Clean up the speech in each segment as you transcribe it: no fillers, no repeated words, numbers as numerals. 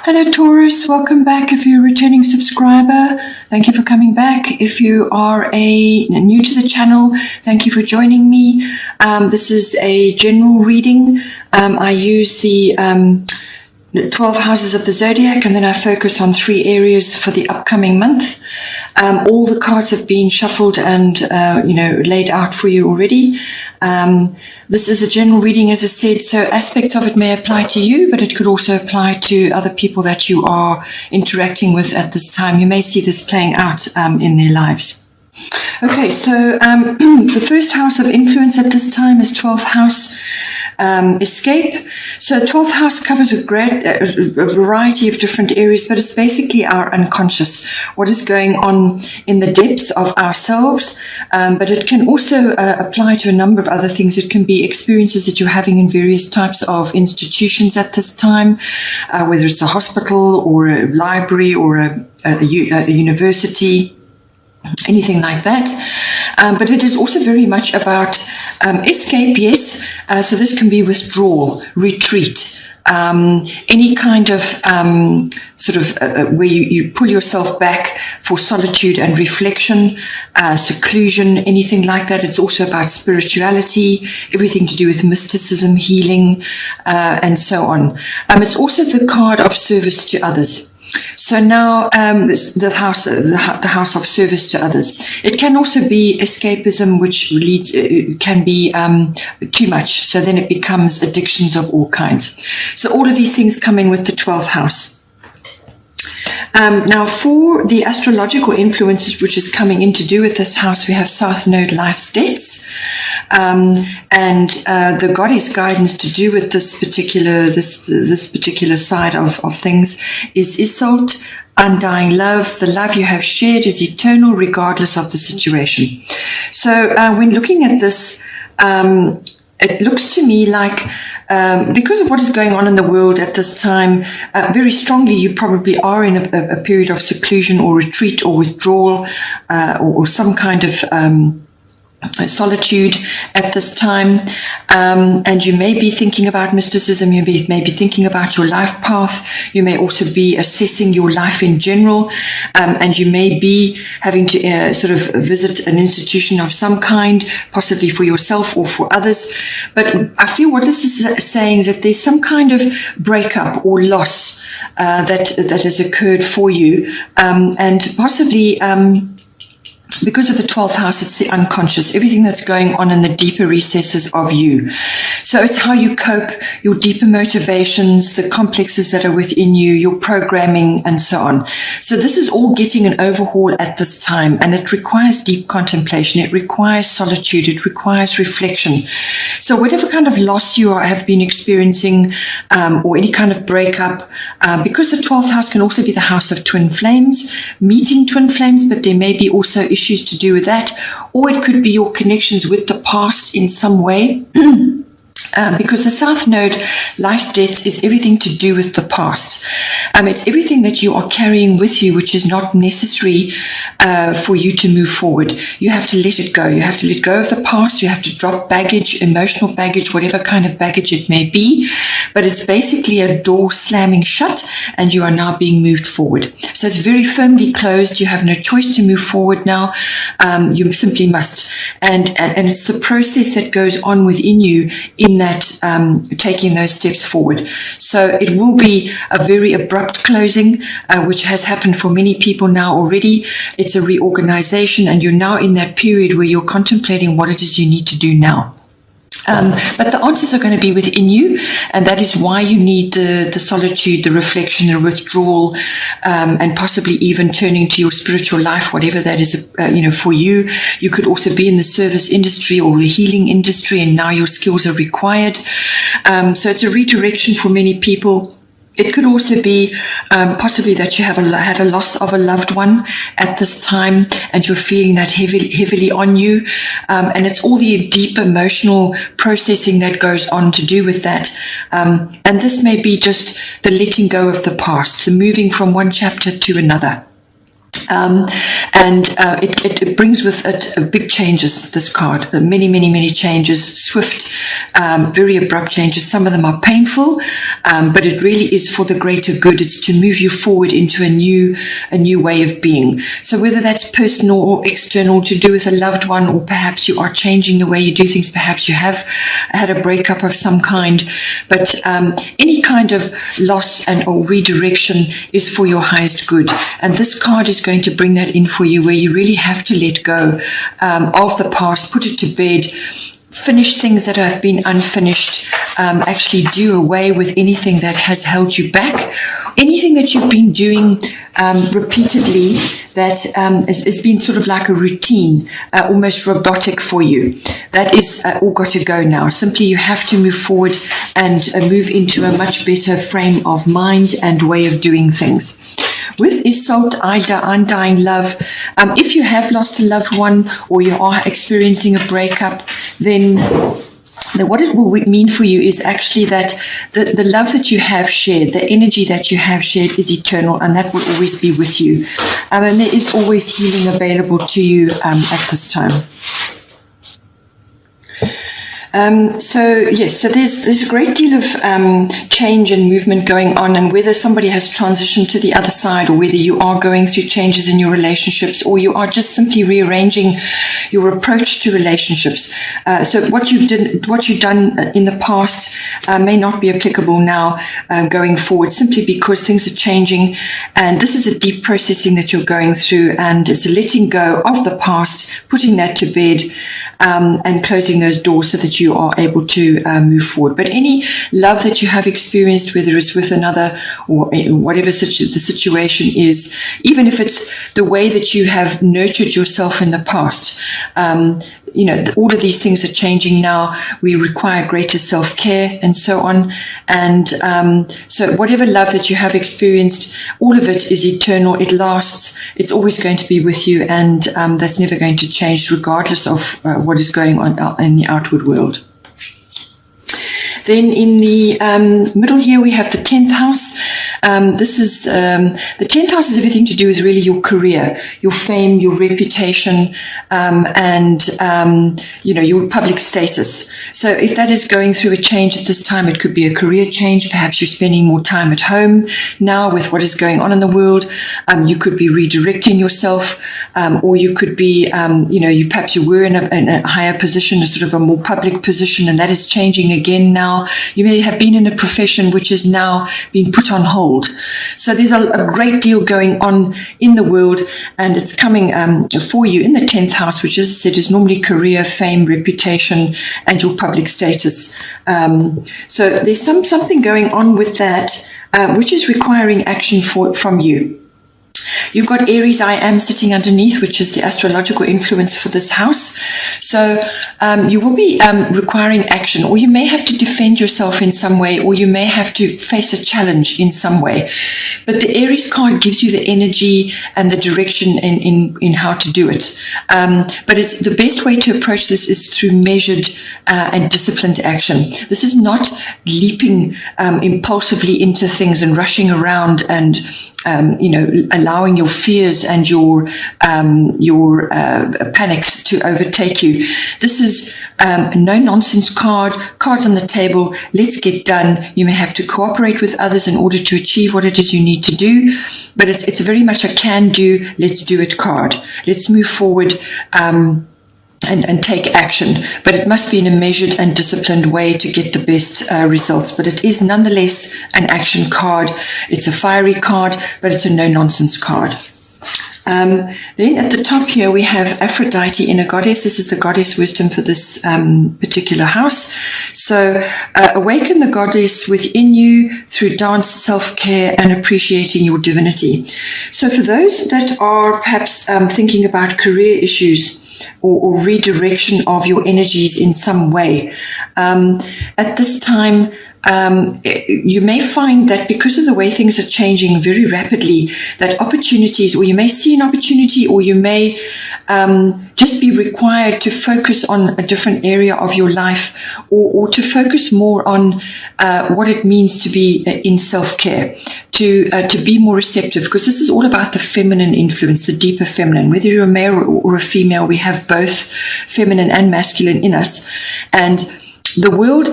Hello Taurus, welcome back. If you're a returning subscriber, thank you for coming back. If you are new to the channel, thank you for joining me. This is a general reading. I use the 12 houses of the zodiac, and then I focus on 3 areas for the upcoming month. All the cards have been shuffled and laid out for you already. This is a general reading, as I said, so aspects of it may apply to you, but it could also apply to other people that you are interacting with at this time. You may see this playing out in their lives. Okay, so the first house of influence at this time is 12th house. Escape. So 12th house covers a variety of different areas, but it's basically our unconscious, what is going on in the depths of ourselves. But it can also apply to a number of other things. It can be experiences that you're having in various types of institutions at this time, whether it's a hospital or a library or a university, anything like that. But it is also very much about escape, yes. So this can be withdrawal, retreat, any kind of where you pull yourself back for solitude and reflection, seclusion, anything like that. It's also about spirituality, everything to do with mysticism, healing, and so on. It's also the card of service to others. So now the house of service to others. It can also be escapism, which can be too much. So then it becomes addictions of all kinds. So all of these things come in with the 12th house. Now for the astrological influences which is coming in to do with this house, we have South Node, life's debts, and the goddess guidance to do with this particular side of things is Isolde, undying love. The love you have shared is eternal regardless of the situation. So when looking at this, it looks to me like because of what is going on in the world at this time, very strongly you probably are in a period of seclusion or retreat or withdrawal or some kind of solitude at this time, and you may be thinking about mysticism, you may be thinking about your life path, you may also be assessing your life in general, and you may be having to visit an institution of some kind, possibly for yourself or for others. But I feel what this is saying, that there's some kind of breakup or loss that has occurred for you, and possibly because of the 12th house, it's the unconscious, everything that's going on in the deeper recesses of you. So it's how you cope, your deeper motivations, the complexes that are within you, your programming, and so on. So this is all getting an overhaul at this time, and it requires deep contemplation. It requires solitude. It requires reflection. So whatever kind of loss you have been experiencing, or any kind of breakup, because the 12th house can also be the house of twin flames, meeting twin flames, but there may be also issues to do with that, or it could be your connections with the past in some way. Because the South Node, life's debts, is everything to do with the past. It's everything that you are carrying with you, which is not necessary for you to move forward. You have to let it go. You have to let go of the past. You have to drop baggage, emotional baggage, whatever kind of baggage it may be. But it's basically a door slamming shut, and you are now being moved forward. So it's very firmly closed. You have no choice to move forward now. You simply must. And it's the process that goes on within you in that taking those steps forward. So it will be a very abrupt closing, which has happened for many people now already. It's a reorganization, and you're now in that period where you're contemplating what it is you need to do now. But the answers are going to be within you, and that is why you need the solitude, the reflection, the withdrawal, and possibly even turning to your spiritual life, whatever that is, for you. You could also be in the service industry or the healing industry, and now your skills are required. So it's a redirection for many people. It could also be possibly that you have had a loss of a loved one at this time, and you're feeling that heavily on you. And it's all the deep emotional processing that goes on to do with that. And this may be just the letting go of the past, the moving from one chapter to another. And And it brings with it big changes, this card. Many, many, many changes, swift, very abrupt changes. Some of them are painful, but it really is for the greater good. It's to move you forward into a new way of being. So whether that's personal or external, to do with a loved one, or perhaps you are changing the way you do things, perhaps you have had a breakup of some kind, but any kind of loss or redirection is for your highest good. And this card is going to bring that in for you, where you really have to let go of the past, put it to bed, finish things that have been unfinished, actually do away with anything that has held you back, anything that you've been doing repeatedly that has been sort of like a routine, almost robotic for you. That is all got to go now. Simply you have to move forward and move into a much better frame of mind and way of doing things. With Isolde, undying love, if you have lost a loved one or you are experiencing a breakup, then what it will mean for you is actually that the love that you have shared, the energy that you have shared is eternal, and that will always be with you. And there is always healing available to you at this time. So there's a great deal of change and movement going on, and whether somebody has transitioned to the other side, or whether you are going through changes in your relationships, or you are just simply rearranging your approach to relationships. So what you've done in the past may not be applicable now going forward, simply because things are changing, and this is a deep processing that you're going through, and it's a letting go of the past, putting that to bed, and closing those doors so that you are able to move forward. But any love that you have experienced, whether it's with another or whatever the situation is, even if it's the way that you have nurtured yourself in the past, all of these things are changing now. We require greater self-care and so on. And so whatever love that you have experienced, all of it is eternal. It lasts. It's always going to be with you. And that's never going to change, regardless of what is going on in the outward world. Then in the middle here, we have the 10th house. This is the 10th house is everything to do with really your career, your fame, your reputation, and your public status. So if that is going through a change at this time, it could be a career change. Perhaps you're spending more time at home now with what is going on in the world. You could be redirecting yourself, or you could be, perhaps you were in a higher position, a sort of a more public position, and that is changing again now. You may have been in a profession which is now being put on hold. So there's a great deal going on in the world, and it's coming for you in the 10th house, which, as I said, is normally career, fame, reputation, and your public status. So there's something going on with that, which is requiring action from you. You've got Aries, I am sitting underneath, which is the astrological influence for this house. So you will be requiring action, or you may have to defend yourself in some way, or you may have to face a challenge in some way. But the Aries card gives you the energy and the direction in how to do it. But it's the best way to approach this is through measured and disciplined action. This is not leaping impulsively into things and rushing around and allowing your fears and your panics to overtake you. This is no nonsense cards on the table. Let's get done. You may have to cooperate with others in order to achieve what it is you need to do, but it's very much a can do, let's do it card. Let's move forward and take action, but it must be in a measured and disciplined way to get the best results. But it is nonetheless an action card. It's a fiery card, but it's a no-nonsense card. Then at the top here, we have Aphrodite, inner goddess. This is the goddess wisdom for this particular house. So awaken the goddess within you through dance, self-care, and appreciating your divinity. So for those that are perhaps thinking about career issues, or redirection of your energies in some way, at this time, you may find that because of the way things are changing very rapidly, that opportunities, or you may see an opportunity, or you may just be required to focus on a different area of your life, or to focus more on what it means to be in self-care, to be more receptive, because this is all about the feminine influence, the deeper feminine. Whether you're a male or a female, we have both feminine and masculine in us. And the world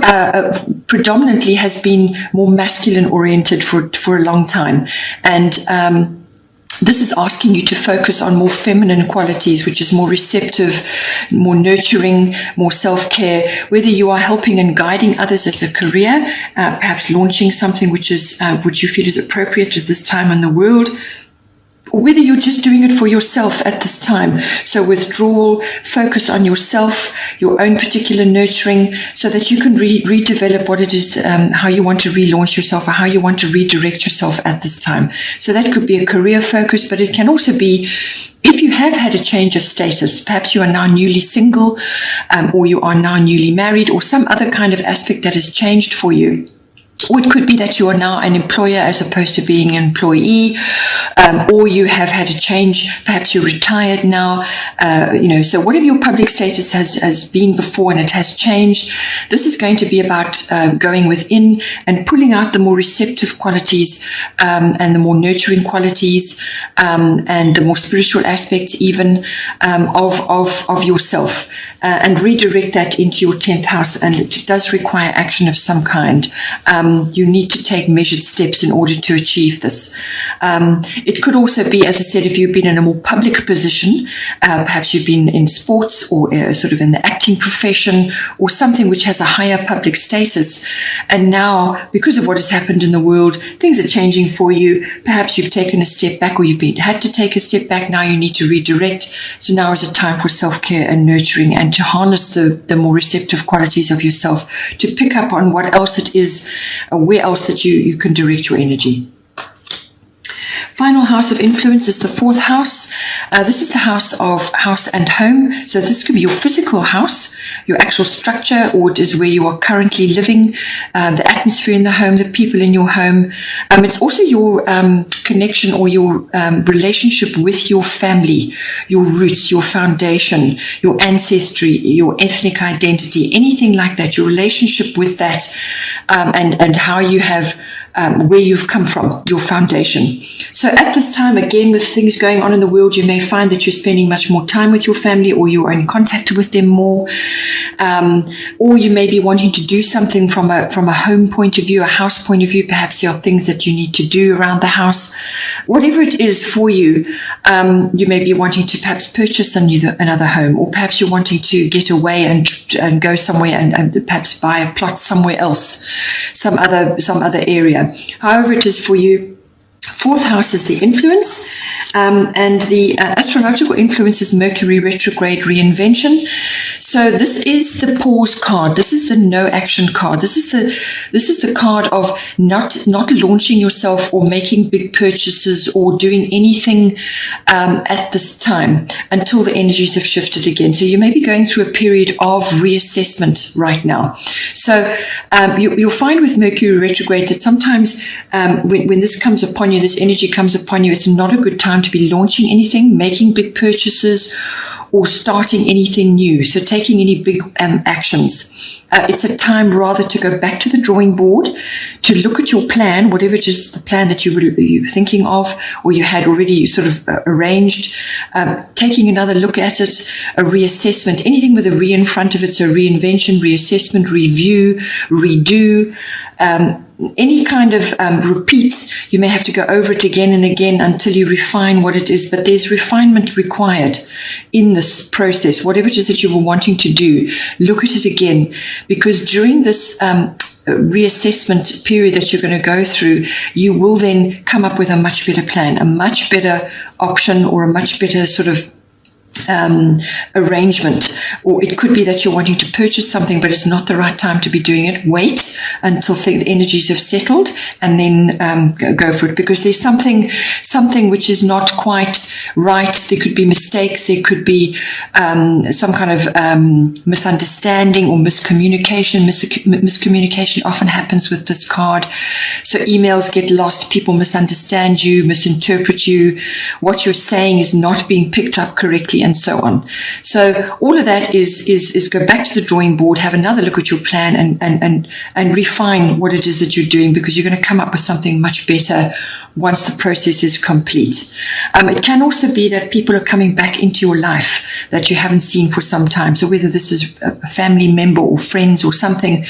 predominantly has been more masculine oriented for a long time. And this is asking you to focus on more feminine qualities, which is more receptive, more nurturing, more self-care. Whether you are helping and guiding others as a career, perhaps launching something which you feel is appropriate at this time in the world, or whether you're just doing it for yourself at this time. So withdrawal, focus on yourself, your own particular nurturing, so that you can redevelop what it is, how you want to relaunch yourself or how you want to redirect yourself at this time. So that could be a career focus, but it can also be, if you have had a change of status, perhaps you are now newly single, or you are now newly married, or some other kind of aspect that has changed for you. Or it could be that you are now an employer as opposed to being an employee, or you have had a change. Perhaps you're retired now. So whatever your public status has been before and it has changed, this is going to be about going within and pulling out the more receptive qualities and the more nurturing qualities and the more spiritual aspects even of yourself. And redirect that into your 10th house, and it does require action of some kind. You need to take measured steps in order to achieve this. It could also be, as I said, if you've been in a more public position, perhaps you've been in sports or sort of in the acting profession or something which has a higher public status, and now, because of what has happened in the world, things are changing for you. Perhaps you've taken a step back, or you've had to take a step back. Now you need to redirect. So now is a time for self-care and nurturing, and to harness the more receptive qualities of yourself, to pick up on what else it is, where else that you can direct your energy. Final house of influence is the 4th house. This is the house of house and home. So this could be your physical house, your actual structure, or it is where you are currently living, the atmosphere in the home, the people in your home. It's also your connection or your relationship with your family, your roots, your foundation, your ancestry, your ethnic identity, anything like that, your relationship with that, and how you have where you've come from, your foundation. So at this time, again, with things going on in the world, you may find that you're spending much more time with your family, or you are in contact with them more, or you may be wanting to do something from a home point of view, a house point of view. Perhaps there are things that you need to do around the house. Whatever it is for you, you may be wanting to perhaps purchase another home, or perhaps you're wanting to get away and go somewhere and perhaps buy a plot somewhere else, some other area. However it is for you, 4th house is the influence, and the astrological influence is Mercury retrograde reinvention. So this is the pause card. This is the no action card. This is the card of not launching yourself or making big purchases or doing anything at this time until the energies have shifted again. So you may be going through a period of reassessment right now. So you'll find with Mercury retrograde that sometimes when this comes upon you, this energy comes upon you, it's not a good time to be launching anything, making big purchases, or starting anything new. So taking any big actions. It's a time rather to go back to the drawing board, to look at your plan, whatever it is, the plan that you were thinking of, or you had already sort of arranged, taking another look at it, a reassessment, anything with a re in front of it, so reinvention, reassessment, review, redo, any kind of repeat. You may have to go over it again and again until you refine what it is, but there's refinement required in this process. Whatever it is that you were wanting to do, look at it again, because during this reassessment period that you're going to go through, you will then come up with a much better plan, a much better option, or a much better sort of arrangement. Or it could be that you're wanting to purchase something, but it's not the right time to be doing it. Wait until the energies have settled, and then go for it, because there's something which is not quite right. There could be mistakes, there could be some kind of misunderstanding or miscommunication. Miscommunication often happens with this card. So emails get lost, people misunderstand you, misinterpret you, what you're saying is not being picked up correctly, and so on. So all of that is go back to the drawing board, have another look at your plan, and refine what it is that you're doing, because you're going to come up with something much better once the process is complete. It can also be that people are coming back into your life that you haven't seen for some time. So whether this is a family member or friends or something,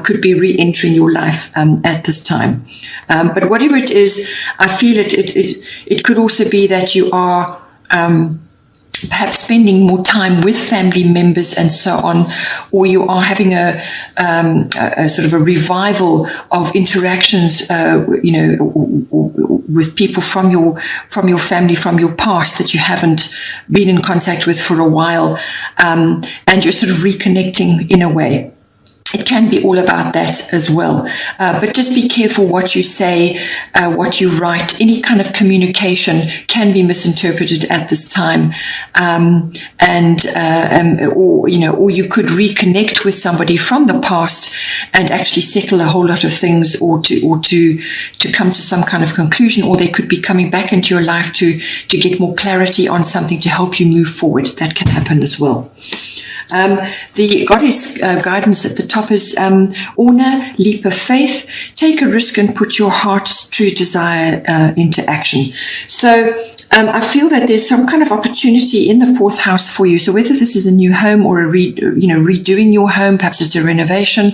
could be re-entering your life at this time. But whatever it is, I feel it could also be that you are perhaps spending more time with family members and so on, or you are having a sort of a revival of interactions, with people from your family, from your past that you haven't been in contact with for a while, and you're sort of reconnecting in a way. It can be all about that as well. But just be careful what you say, what you write. Any kind of communication can be misinterpreted at this time. Or you could reconnect with somebody from the past and actually settle a whole lot of things, or to come to some kind of conclusion, or they could be coming back into your life to get more clarity on something to help you move forward. That can happen as well. The goddess guidance at the top is Orna, leap of faith. Take a risk and put your heart's true desire into action. So I feel that there's some kind of opportunity in the fourth house for you. So whether this is a new home or redoing your home, perhaps it's a renovation,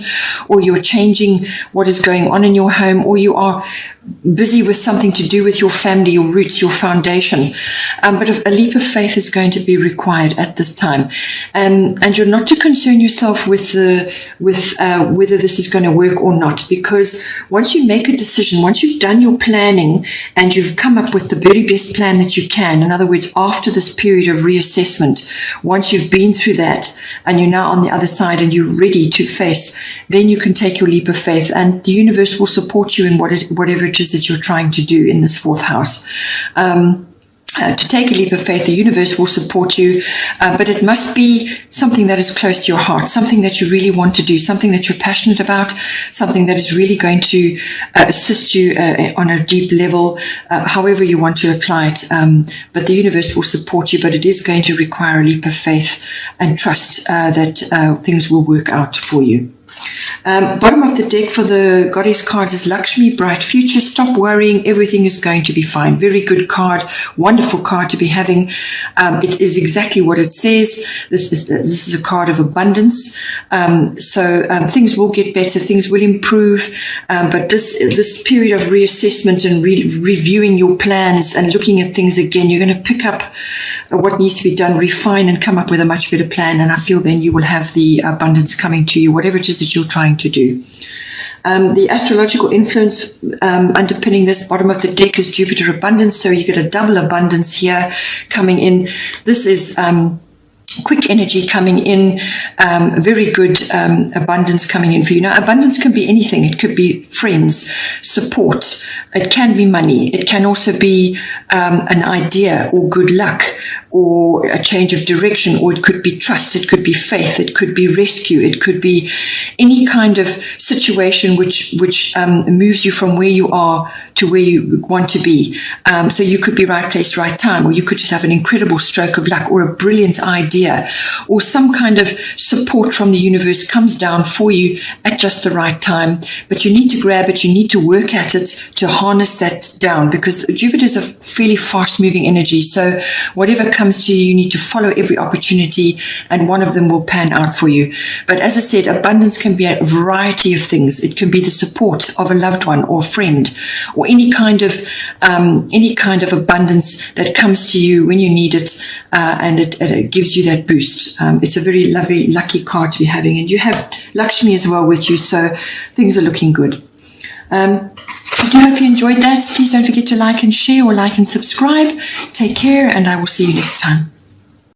or you're changing what is going on in your home, or you are busy with something to do with your family, your roots, your foundation. But a leap of faith is going to be required at this time. And you're not to concern yourself with whether this is going to work or not, because once you make a decision, once you've done your planning and you've come up with the very best plan that you can, in other words, after this period of reassessment, once you've been through that and you're now on the other side and you're ready to face, then you can take your leap of faith, and the universe will support you in whatever it is that you're trying to do in this fourth house. To take a leap of faith, the universe will support you, but it must be something that is close to your heart, something that you really want to do, something that you're passionate about, something that is really going to assist you on a deep level, however you want to apply it. But the universe will support you, but it is going to require a leap of faith and trust that things will work out for you. Bottom of the deck for the goddess cards is Lakshmi, bright future. Stop worrying. Everything is going to be fine. Very good card. Wonderful card to be having. It is exactly what it says. This is a card of abundance. So things will get better. Things will improve. But this period of reassessment and reviewing your plans and looking at things again, you're going to pick up what needs to be done, refine, and come up with a much better plan. And I feel then you will have the abundance coming to you, whatever it is that you're trying to do. The astrological influence underpinning this bottom of the deck is Jupiter abundance. So you get a double abundance here coming in. This is quick energy coming in, very good abundance coming in for you. Now, abundance can be anything. It could be friends, support. It can be money. It can also be an idea or good luck or a change of direction, or it could be trust. It could be faith. It could be rescue. It could be any kind of situation which moves you from where you are to where you want to be. So you could be right place, right time, or you could just have an incredible stroke of luck or a brilliant idea, or some kind of support from the universe comes down for you at just the right time. But you need to grab it. You need to work at it to harness that down, because Jupiter is a fairly fast moving energy. So whatever comes to you, you need to follow every opportunity, and one of them will pan out for you. But as I said, abundance can be a variety of things. It can be the support of a loved one or a friend, or any kind of abundance that comes to you when you need it, and it gives you that boost. It's a very lovely, lucky card to be having, and you have Lakshmi as well with you, so things are looking good. I do hope you enjoyed that. Please don't forget to like and share, or like and subscribe. Take care, and I will see you next time.